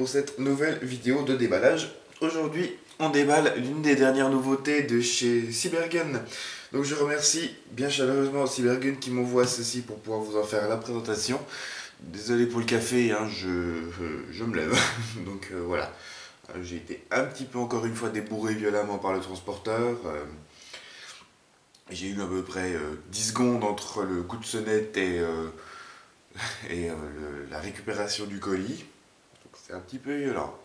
pour cette nouvelle vidéo de déballage. Aujourd'hui, on déballe l'une des dernières nouveautés de chez Cybergun. Donc je remercie bien chaleureusement Cybergun qui m'envoie ceci pour pouvoir vous en faire la présentation. Désolé pour le café, hein, je me lève. Donc voilà, j'ai été un petit peu encore une fois débourré violemment par le transporteur. J'ai eu à peu près 10 secondes entre le coup de sonnette et la récupération du colis. C'est un petit peu violent.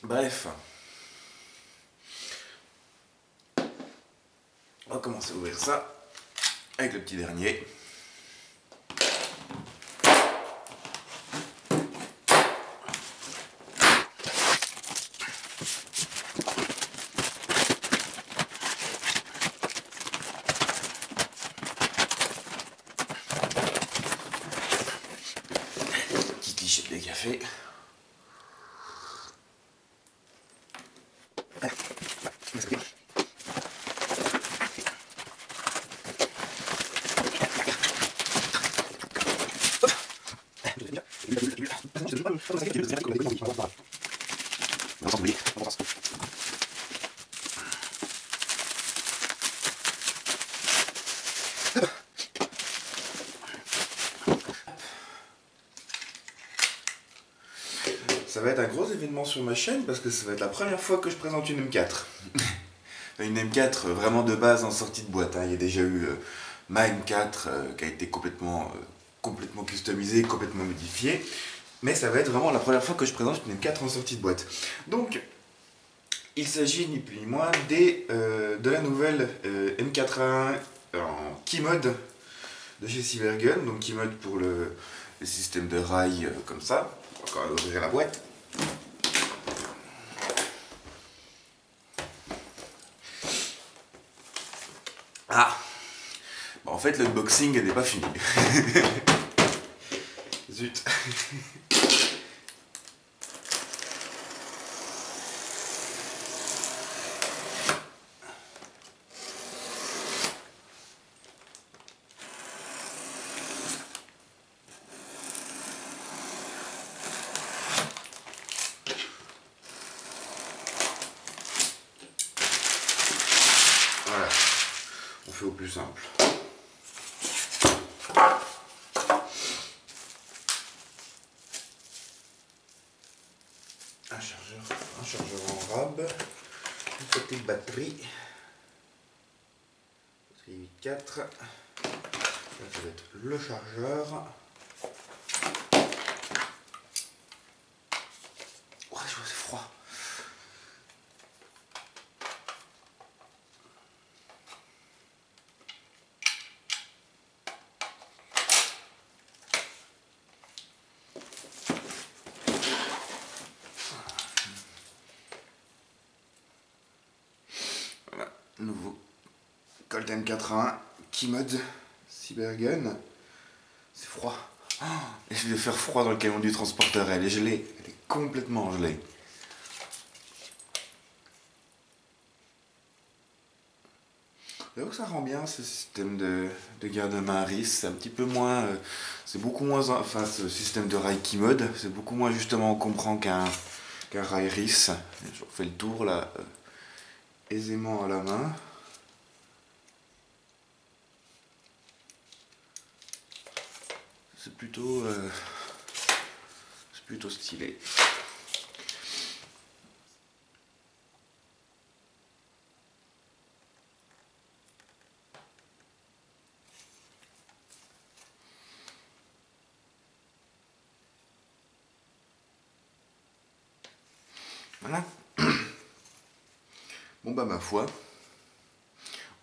Bref. On va commencer à ouvrir ça avec le petit dernier. Petite lichette de café. Ça va être un gros événement sur ma chaîne parce que ça va être la première fois que je présente une M4. Une M4 vraiment de base en sortie de boîte, hein. Il y a déjà eu ma M4 qui a été complètement customisée, complètement modifiée. Mais ça va être vraiment la première fois que je présente une M4 en sortie de boîte. Donc, il s'agit ni plus ni moins de la nouvelle M4A1 en Keymode de chez Cybergun. Donc Keymode pour le système de rail comme ça. Encore à ouvrir la boîte. Ah bon, en fait l'unboxing n'est pas fini. Zut. Voilà, on fait au plus simple. Un chargeur en rab, une petite batterie 8.4, ça va être le chargeur. Ouais, c'est froid. Voilà, nouveau Colt M4A1 Keymode Cybergun. C'est froid. Oh, et je vais faire froid dans le camion du transporteur. Elle est gelée. Elle est complètement gelée. J'avoue que ça rend bien ce système de garde-main à RIS. C'est un petit peu moins. C'est beaucoup moins. Enfin, ce système de rail Keymode, c'est beaucoup moins justement encombrant qu'un rail RIS. Je refais le tour là, aisément à la main. C'est plutôt stylé. Voilà. Bon bah ma foi,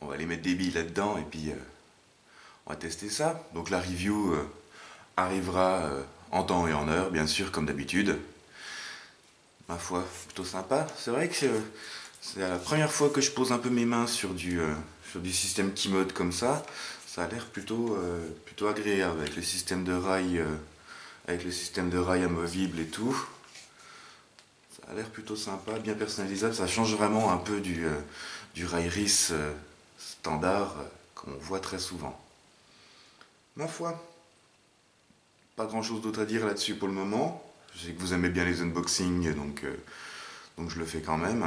on va aller mettre des billes là-dedans et puis on va tester ça. Donc la review arrivera en temps et en heure, bien sûr, comme d'habitude. Ma foi, plutôt sympa. C'est vrai que c'est la première fois que je pose un peu mes mains sur du système Keymode comme ça. Ça a l'air plutôt agréable avec le système de rail, amovible et tout. Ça a l'air plutôt sympa, bien personnalisable. Ça change vraiment un peu du rail RIS standard qu'on voit très souvent. Ma foi, pas grand chose d'autre à dire là-dessus pour le moment. Je sais que vous aimez bien les unboxings, donc je le fais quand même.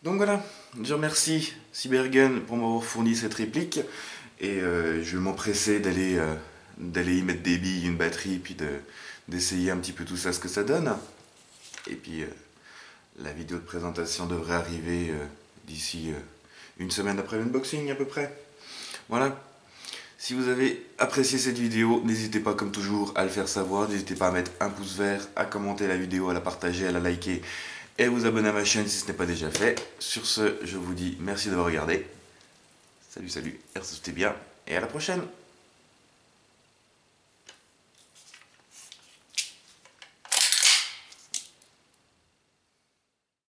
Donc voilà, je remercie Cybergun pour m'avoir fourni cette réplique. Et je vais m'empresser d'aller y mettre des billes, une batterie, puis d'essayer un petit peu tout ça, ce que ça donne. Et puis la vidéo de présentation devrait arriver d'ici une semaine après l'unboxing à peu près. Voilà. Si vous avez apprécié cette vidéo, n'hésitez pas comme toujours à le faire savoir. N'hésitez pas à mettre un pouce vert, à commenter la vidéo, à la partager, à la liker et à vous abonner à ma chaîne si ce n'est pas déjà fait. Sur ce, je vous dis merci d'avoir regardé. Salut, restez bien et à la prochaine.